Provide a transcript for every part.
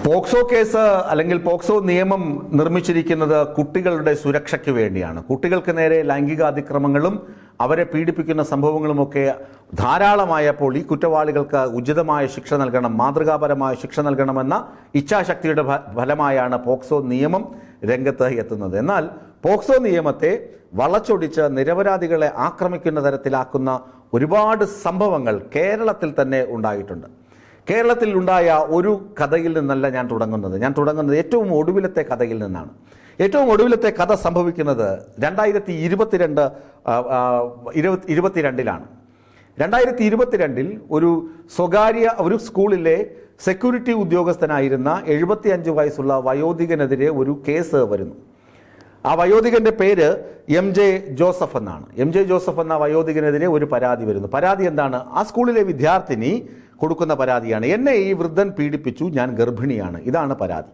POCSO case അല്ലെങ്കിൽ POCSO നിയമം നിർമ്മിച്ചിരിക്കുന്നത് കുട്ടികളുടെ സുരക്ഷയ്ക്ക് വേണ്ടിയാണ്. കുട്ടികൾക്ക് നേരെ ലൈംഗിക അതിക്രമങ്ങളും അവരെ പീഡിപ്പിക്കുന്ന സംഭവങ്ങളുമൊക്കെ ധാരാളമായപ്പോൾ ഈ കുറ്റവാളികൾക്ക് ഉചിതമായ ശിക്ഷ നൽകണം, മാതൃകാപരമായ ശിക്ഷ നൽകണമെന്ന ഇച്ഛാശക്തിയുടെ ഫലമായാണ് പോക്സോ നിയമം രംഗത്ത് എത്തുന്നത്. എന്നാൽ പോക്സോ നിയമത്തെ വളച്ചൊടിച്ച് നിരപരാധികളെ ആക്രമിക്കുന്ന തരത്തിലാക്കുന്ന ഒരുപാട് സംഭവങ്ങൾ കേരളത്തിൽ തന്നെ ഉണ്ടായിട്ടുണ്ട്. കേരളത്തിൽ ഉണ്ടായ ഒരു കഥയിൽ നിന്നല്ല ഞാൻ തുടങ്ങുന്നത് ഏറ്റവും ഒടുവിലത്തെ കഥയിൽ നിന്നാണ്. ഏറ്റവും ഒടുവിലത്തെ കഥ സംഭവിക്കുന്നത് 2022-ലാണ്. 2022 ഒരു സ്കൂളിലെ സെക്യൂരിറ്റി ഉദ്യോഗസ്ഥനായിരുന്ന 75 വയസ്സുള്ള വയോധികനെതിരെ ഒരു കേസ് വരുന്നു. ആ വയോധികന്റെ പേര് MJ ജോസഫ് എന്നാണ്. MJ ജോസഫ് എന്ന വയോധികനെതിരെ ഒരു പരാതി വരുന്നു. പരാതി എന്താണ്? ആ സ്കൂളിലെ വിദ്യാർത്ഥിനി കൊടുക്കുന്ന പരാതിയാണ്. എന്നെ ഈ വൃദ്ധൻ പീഡിപ്പിച്ചു, ഞാൻ ഗർഭിണിയാണ്. ഇതാണ് പരാതി.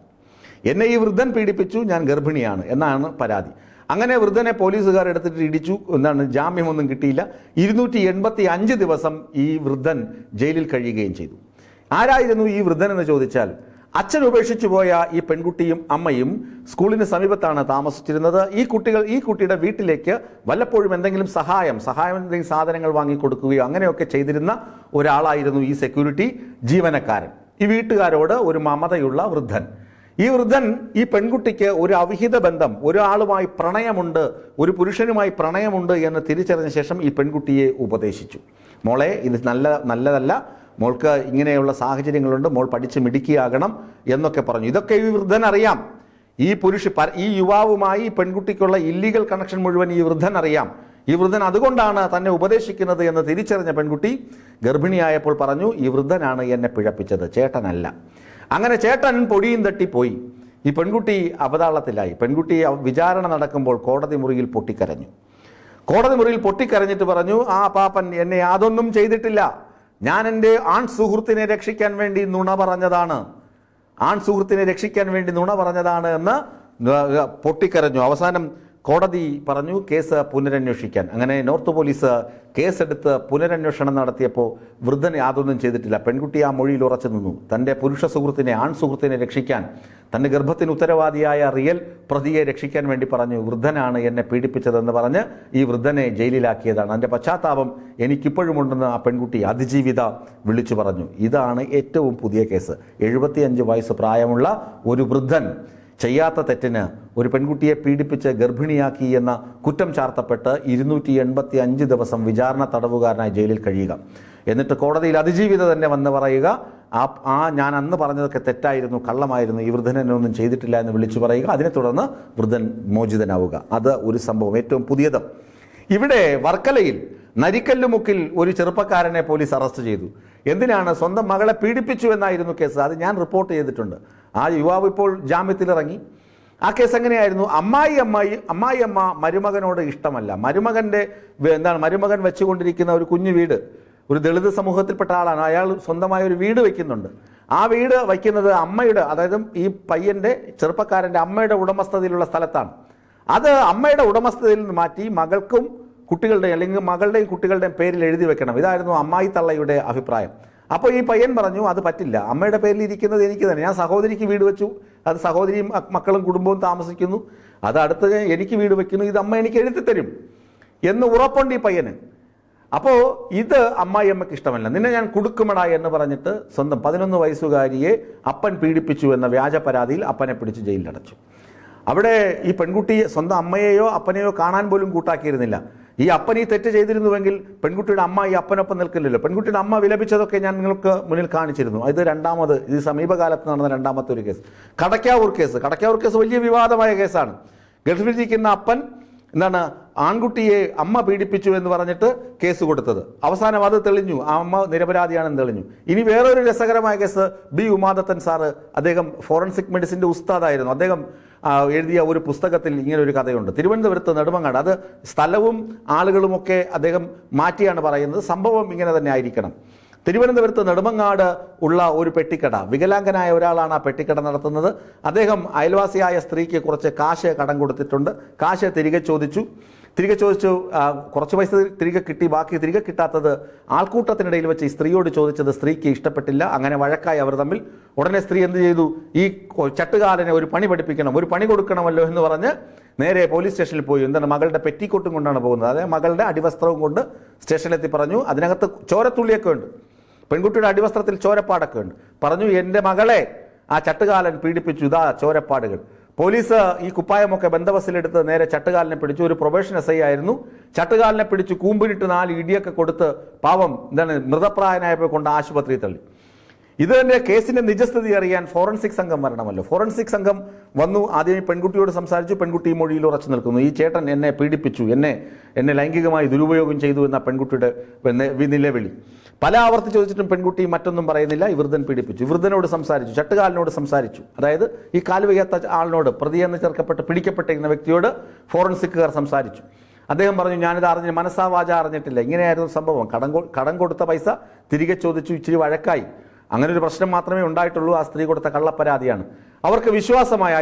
എന്നെ ഈ വൃദ്ധൻ പീഡിപ്പിച്ചു, ഞാൻ ഗർഭിണിയാണ് എന്നാണ് പരാതി. അങ്ങനെ വൃദ്ധനെ പോലീസുകാർ എടുത്തിട്ട് ഇടിച്ചു. ജാമ്യമൊന്നും കിട്ടിയില്ല. 285 ദിവസം ഈ വൃദ്ധൻ ജയിലിൽ കഴിയുകയും ചെയ്തു. ആരായിരുന്നു ഈ വൃദ്ധൻ എന്ന് ചോദിച്ചാൽ, അച്ഛൻ ഉപേക്ഷിച്ചു പോയ ഈ പെൺകുട്ടിയും അമ്മയും സ്കൂളിന് സമീപത്താണ് താമസിച്ചിരുന്നത്. ഈ കുട്ടിയുടെ വീട്ടിലേക്ക് വല്ലപ്പോഴും എന്തെങ്കിലും സഹായം എന്തെങ്കിലും സാധനങ്ങൾ വാങ്ങിക്കൊടുക്കുകയോ അങ്ങനെയൊക്കെ ചെയ്തിരുന്ന ഒരാളായിരുന്നു ഈ സെക്യൂരിറ്റി ജീവനക്കാരൻ. ഈ വീട്ടുകാരോട് ഒരു മമതയുള്ള വൃദ്ധൻ. ഈ വൃദ്ധൻ ഈ പെൺകുട്ടിക്ക് ഒരു അവിഹിത ബന്ധം, ഒരാളുമായി പ്രണയമുണ്ട്, ഒരു പുരുഷനുമായി പ്രണയമുണ്ട് എന്ന് തിരിച്ചറിഞ്ഞ ശേഷം ഈ പെൺകുട്ടിയെ ഉപദേശിച്ചു. മോളെ, ഇത് നല്ലതല്ല, മോൾക്ക് ഇങ്ങനെയുള്ള സാഹചര്യങ്ങളുണ്ട്, മോൾ പഠിച്ച് മിടുക്കിയാകണം എന്നൊക്കെ പറഞ്ഞു. ഇതൊക്കെ ഈ വൃദ്ധൻ അറിയാം. ഈ യുവാവുമായി ഈ പെൺകുട്ടിക്കുള്ള ഇല്ലീഗൽ കണക്ഷൻ മുഴുവൻ ഈ വൃദ്ധൻ അറിയാം. ഈ വൃദ്ധൻ അതുകൊണ്ടാണ് തന്നെ ഉപദേശിക്കുന്നത് എന്ന് തിരിച്ചറിഞ്ഞ പെൺകുട്ടി ഗർഭിണിയായപ്പോൾ പറഞ്ഞു, ഈ വൃദ്ധനാണ് എന്നെ പിഴപ്പിച്ചത്, ചേട്ടനല്ല. അങ്ങനെ ചേട്ടൻ പൊടിയും തട്ടിപ്പോയി. ഈ പെൺകുട്ടി അവതാളത്തിലായി. പെൺകുട്ടി വിചാരണ നടക്കുമ്പോൾ കോടതി മുറിയിൽ പൊട്ടിക്കരഞ്ഞിട്ട് പറഞ്ഞു, ആ പാപ്പൻ എന്നെ യാതൊന്നും ചെയ്തിട്ടില്ല, ഞാൻ എൻ്റെ ആൺ സുഹൃത്തിനെ രക്ഷിക്കാൻ വേണ്ടി നുണ പറഞ്ഞതാണ് എന്ന് പൊട്ടിക്കരഞ്ഞു. അവസാനം കോടതി പറഞ്ഞു കേസ് പുനരന്വേഷിക്കാൻ. അങ്ങനെ നോർത്ത് പോലീസ് കേസെടുത്ത് പുനരന്വേഷണം നടത്തിയപ്പോൾ വൃദ്ധൻ യാതൊന്നും ചെയ്തിട്ടില്ല. പെൺകുട്ടി ആ മൊഴിയിൽ ഉറച്ചു നിന്നു. തൻ്റെ പുരുഷ സുഹൃത്തിനെ, ആൺ സുഹൃത്തിനെ രക്ഷിക്കാൻ, തൻ്റെ ഗർഭത്തിന് ഉത്തരവാദിയായ റിയൽ പ്രതിയെ രക്ഷിക്കാൻ വേണ്ടി പറഞ്ഞു, വൃദ്ധനാണ് എന്നെ പീഡിപ്പിച്ചതെന്ന് പറഞ്ഞ് ഈ വൃദ്ധനെ ജയിലിലാക്കിയതാണ്. അതിൻ്റെ പശ്ചാത്താപം എനിക്കിപ്പോഴുമുണ്ടെന്ന് ആ പെൺകുട്ടി അതിജീവിത വിളിച്ചു പറഞ്ഞു. ഇതാണ് ഏറ്റവും പുതിയ കേസ്. 75 വയസ്സ് പ്രായമുള്ള ഒരു വൃദ്ധൻ ചെയ്യാത്ത തെറ്റിന് ഒരു പെൺകുട്ടിയെ പീഡിപ്പിച്ച് ഗർഭിണിയാക്കി എന്ന കുറ്റം ചാർത്തപ്പെട്ട് 285 ദിവസം വിചാരണ തടവുകാരനായി ജയിലിൽ കഴിയുക. എന്നിട്ട് കോടതിയിൽ അതിജീവിത തന്നെ വന്ന് പറയുക, ഞാൻ അന്ന് പറഞ്ഞതൊക്കെ തെറ്റായിരുന്നു, കള്ളമായിരുന്നു, ഈ വൃദ്ധൻ എന്നെ ഒന്നും ചെയ്തിട്ടില്ല എന്ന് വിളിച്ചു പറയുക. അതിനെ തുടർന്ന് വൃദ്ധൻ മോചിതനാവുക. അത് ഒരു സംഭവം. ഏറ്റവും പുതിയത് ഇവിടെ വർക്കലയിൽ നരിക്കല്ലുമുക്കിൽ ഒരു ചെറുപ്പക്കാരനെ പോലീസ് അറസ്റ്റ് ചെയ്തു. എന്തിനാണ്? സ്വന്തം മകളെ പീഡിപ്പിച്ചു എന്നായിരുന്നു കേസ്. അത് ഞാൻ റിപ്പോർട്ട് ചെയ്തിട്ടുണ്ട്. ആ യുവാവ് ഇപ്പോൾ ജാമ്യത്തിലിറങ്ങി. ആ കേസ് എങ്ങനെയായിരുന്നു? അമ്മായിയമ്മ മരുമകനോട് ഇഷ്ടമല്ല. മരുമകൻ വെച്ചുകൊണ്ടിരിക്കുന്ന ഒരു കുഞ്ഞു വീട്, ഒരു ദളിത് സമൂഹത്തിൽപ്പെട്ട ആളാണ്. അയാൾ സ്വന്തമായ ഒരു വീട് വയ്ക്കുന്നുണ്ട്. ആ വീട് വയ്ക്കുന്നത് അമ്മയുടെ, അതായത് ഈ പയ്യന്റെ ചെറുപ്പക്കാരൻ്റെ അമ്മയുടെ ഉടമസ്ഥതയിലുള്ള സ്ഥലത്താണ്. അത് അമ്മയുടെ ഉടമസ്ഥതയിൽ നിന്ന് മാറ്റി മകൾക്കും കുട്ടികളുടെ അല്ലെങ്കിൽ മകളുടെയും കുട്ടികളുടെയും പേരിൽ എഴുതി വെക്കണം. ഇതായിരുന്നു അമ്മായി തള്ളയുടെ അഭിപ്രായം. അപ്പോൾ ഈ പയ്യൻ പറഞ്ഞു, അത് പറ്റില്ല, അമ്മയുടെ പേരിൽ ഇരിക്കുന്നത് എനിക്ക് തന്നെ, ഞാൻ സഹോദരിക്ക് വീട് വെച്ചു, അത് സഹോദരിയും മക്കളും കുടുംബവും താമസിക്കുന്നു, അത് അടുത്ത് എനിക്ക് വീട് വെക്കുന്നു, ഇത് അമ്മ എനിക്ക് എഴുതി തരും എന്ന് ഉറപ്പുണ്ട് ഈ പയ്യന്. അപ്പോൾ ഇത് അമ്മായിയമ്മയ്ക്ക് ഇഷ്ടമല്ല. നിന്നെ ഞാൻ കൊടുക്കുമടാ എന്ന് പറഞ്ഞിട്ട് സ്വന്തം 11 വയസ്സുകാരിയെ അപ്പൻ പീഡിപ്പിച്ചു എന്ന വ്യാജ പരാതിയിൽ അപ്പനെ പിടിച്ച് ജയിലിലടച്ചു. അവിടെ ഈ പെൺകുട്ടി സ്വന്തം അമ്മയെയോ അപ്പനെയോ കാണാൻ പോലും കൂട്ടാക്കിയിരുന്നില്ല. ഈ അപ്പൻ ഈ തെറ്റ് ചെയ്തിരുന്നുവെങ്കിൽ പെൺകുട്ടിയുടെ അമ്മ ഈ അപ്പനൊപ്പം നിൽക്കില്ലല്ലോ. പെൺകുട്ടിയുടെ അമ്മ വിലപിച്ചതൊക്കെ ഞാൻ നിങ്ങൾക്ക് മുന്നിൽ കാണിച്ചിരുന്നു. ഇത് സമീപകാലത്ത് നടന്ന രണ്ടാമത്തെ ഒരു കേസ്. കടക്കാവൂർ കേസ് വലിയ വിവാദമായ കേസാണ്. ഗൾഫിലിരിക്കുന്ന അപ്പൻ ആൺകുട്ടിയെ അമ്മ പീഡിപ്പിച്ചു എന്ന് പറഞ്ഞിട്ട് കേസ് കൊടുത്തത്. അവസാനം അത് തെളിഞ്ഞു, ആ അമ്മ നിരപരാധിയാണെന്ന് തെളിഞ്ഞു. ഇനി വേറൊരു രസകരമായ കേസ്, ബി ഉമാദത്തൻ സാറ്, അദ്ദേഹം ഫോറൻസിക് മെഡിസിൻ്റെ ഉസ്താദായിരുന്നു. അദ്ദേഹം എഴുതിയ ഒരു പുസ്തകത്തിൽ ഇങ്ങനെ ഒരു കഥയുണ്ട്. തിരുവനന്തപുരത്ത് നെടുമങ്ങാട്, അത് സ്ഥലവും ആളുകളുമൊക്കെ അദ്ദേഹം മാറ്റിയാണ് പറയുന്നത്. സംഭവം ഇങ്ങനെ തന്നെ ആയിരിക്കണം. തിരുവനന്തപുരത്ത് നെടുമങ്ങാട് ഉള്ള ഒരു പെട്ടിക്കട, വികലാംഗനായ ഒരാളാണ് ആ പെട്ടിക്കട നടത്തുന്നത്. അദ്ദേഹം അയൽവാസിയായ സ്ത്രീക്ക് കുറച്ച് കാശ് കടം കൊടുത്തിട്ടുണ്ട്. കാശ് തിരികെ ചോദിച്ചു. തിരികെ ചോദിച്ചു. കുറച്ച് പൈസ തിരികെ കിട്ടി, ബാക്കി തിരികെ കിട്ടാത്തത് ആൾക്കൂട്ടത്തിനിടയിൽ വെച്ച് ഈ സ്ത്രീയോട് ചോദിച്ചത് സ്ത്രീക്ക് ഇഷ്ടപ്പെട്ടില്ല. അങ്ങനെ വഴക്കായി അവർ തമ്മിൽ. ഉടനെ സ്ത്രീ എന്ത് ചെയ്തു? ഈ ചട്ടുകാലനെ ഒരു പണി പഠിപ്പിക്കണം, ഒരു പണി കൊടുക്കണമല്ലോ എന്ന് പറഞ്ഞ് നേരെ പോലീസ് സ്റ്റേഷനിൽ പോയി. എന്താണ്, മകളുടെ പെറ്റിക്കോട്ടും കൊണ്ടാണ് പോകുന്നത്. അതായത് മകളുടെ അടിവസ്ത്രവും കൊണ്ട് സ്റ്റേഷനിലെത്തി പറഞ്ഞു. അതിനകത്ത് ചോരത്തുള്ളിയൊക്കെ ഉണ്ട്, പെൺകുട്ടിയുടെ അടിവസ്ത്രത്തിൽ ചോരപ്പാടൊക്കെ ഉണ്ട്. പറഞ്ഞു, എൻ്റെ മകളെ ആ ചട്ടുകാലൻ പീഡിപ്പിച്ചു, ഇതാ ചോരപ്പാടുകൾ. പോലീസ് ഈ കുപ്പായമൊക്കെ ബന്ദോബസ്തിലെടുത്ത് നേരെ ചട്ടുകാലിനെ പിടിച്ചു. ഒരു പ്രൊബേഷൻ എസ് ഐ ആയിരുന്നു. ചട്ടുകാലിനെ പിടിച്ച് കൂമ്പിനിട്ട് 4 ഇടിയൊക്കെ കൊടുത്ത് പാവം മൃതപ്രായനായപ്പോൾ കൊണ്ട് ആശുപത്രിയിൽ തള്ളി. ഇത് തന്നെ കേസിന്റെ നിജസ്ഥിതി അറിയാൻ ഫോറൻസിക് സംഘം വരണമല്ലോ. ഫോറൻസിക് സംഘം വന്നു. ആദ്യം ഈ പെൺകുട്ടിയോട് സംസാരിച്ചു. പെൺകുട്ടി ഈ മൊഴിയിൽ ഉറച്ചു നിൽക്കുന്നു. ഈ ചേട്ടൻ എന്നെ പീഡിപ്പിച്ചു, എന്നെ ലൈംഗികമായി ദുരുപയോഗം ചെയ്തു എന്ന പെൺകുട്ടിയുടെ നിലവിളി. പല ആവർത്തി ചോദിച്ചിട്ടും പെൺകുട്ടി മറ്റൊന്നും പറയുന്നില്ല. ഈ വൃദ്ധൻ പീഡിപ്പിച്ചു. വൃദ്ധനോട് സംസാരിച്ചു, ചട്ടുകാലിനോട് സംസാരിച്ചു. അതായത് ഈ കാല് വയ്യാത്ത ആളിനോട്, പ്രതിയെന്ന് ചേർക്കപ്പെട്ട് പിടിക്കപ്പെട്ടിരിക്കുന്ന വ്യക്തിയോട് ഫോറൻസിക്കുകാർ സംസാരിച്ചു. അദ്ദേഹം പറഞ്ഞു, ഞാനിത് അറിഞ്ഞു, മനസ്സാവാച അറിഞ്ഞിട്ടില്ല, ഇങ്ങനെയായിരുന്നു സംഭവം. കടം കൊടുത്ത പൈസ തിരികെ ചോദിച്ചു, ഇച്ചിരി വഴക്കായി. അങ്ങനെ ഒരു പ്രശ്നം മാത്രമേ ഉണ്ടായിട്ടുള്ളൂ. ആ സ്ത്രീ കൊടുത്ത കള്ളപ്പരാതിയാണ്. അവർക്ക് വിശ്വാസമായി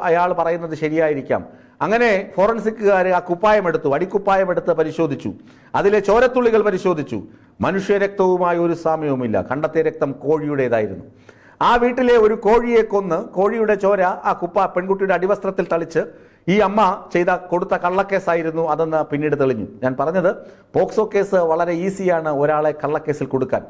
അയാൾ പറയുന്നത് ശരിയായിരിക്കാം. അങ്ങനെ ഫോറൻസിക്കുകാർ ആ കുപ്പായമെടുത്തു, അടിക്കുപ്പായമെടുത്ത് പരിശോധിച്ചു. അതിലെ ചോരത്തുള്ളികൾ പരിശോധിച്ചു. മനുഷ്യരക്തവുമായി ഒരു സാമ്യവുമില്ല. കണ്ടെത്തിയ രക്തം കോഴിയുടേതായിരുന്നു. ആ വീട്ടിലെ ഒരു കോഴിയെ കൊന്ന് കോഴിയുടെ ചോര ആ പെൺകുട്ടിയുടെ അടിവസ്ത്രത്തിൽ തളിച്ച് ഈ അമ്മ കൊടുത്ത കള്ളക്കേസായിരുന്നു അതെന്ന് പിന്നീട് തെളിഞ്ഞു. ഞാൻ പറഞ്ഞത്, പോക്സോ കേസ് വളരെ ഈസിയാണ് ഒരാളെ കള്ളക്കേസിൽ കൊടുക്കാൻ.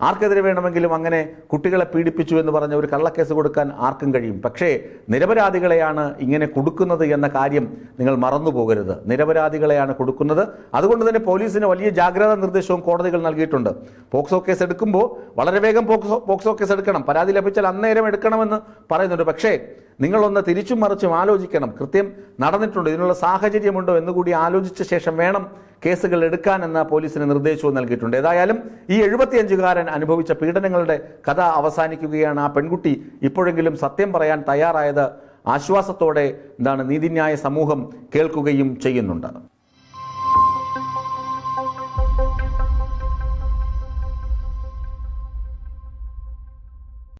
ആർക്കെതിരെ വേണമെങ്കിലും അങ്ങനെ കുട്ടികളെ പീഡിപ്പിച്ചു എന്ന് പറഞ്ഞ ഒരു കള്ളക്കേസ് കൊടുക്കാൻ ആർക്കും കഴിയും. പക്ഷേ നിരപരാധികളെയാണ് ഇങ്ങനെ കൊടുക്കുന്നത് എന്ന കാര്യം നിങ്ങൾ മറന്നു പോകരുത്. നിരപരാധികളെയാണ് കൊടുക്കുന്നത്. അതുകൊണ്ട് തന്നെ പോലീസിന് വലിയ ജാഗ്രതാ നിർദ്ദേശവും കോടതികൾ നൽകിയിട്ടുണ്ട്. പോക്സോ കേസ് എടുക്കുമ്പോൾ വളരെ വേഗം പോക്സോ കേസ് എടുക്കണം. പരാതി ലഭിച്ചാൽ അന്നേരം എടുക്കണമെന്ന് പറയുന്നുണ്ട്. പക്ഷേ നിങ്ങളൊന്ന് തിരിച്ചും മറിച്ചും ആലോചിക്കണം. കൃത്യം നടന്നിട്ടുണ്ടോ, ഇതിനുള്ള സാഹചര്യമുണ്ടോ എന്നുകൂടി ആലോചിച്ച ശേഷം വേണം കേസുകൾ എടുക്കാനെന്ന പോലീസിന് നിർദ്ദേശവും നൽകിയിട്ടുണ്ട്. ഏതായാലും ഈ 75-കാരൻ അനുഭവിച്ച പീഡനങ്ങളുടെ കഥ അവസാനിക്കുകയാണ്. ആ പെൺകുട്ടി ഇപ്പോഴെങ്കിലും സത്യം പറയാൻ തയ്യാറായത് ആശ്വാസത്തോടെ നീതിന്യായ സമൂഹം കേൾക്കുകയും ചെയ്യുന്നുണ്ട്.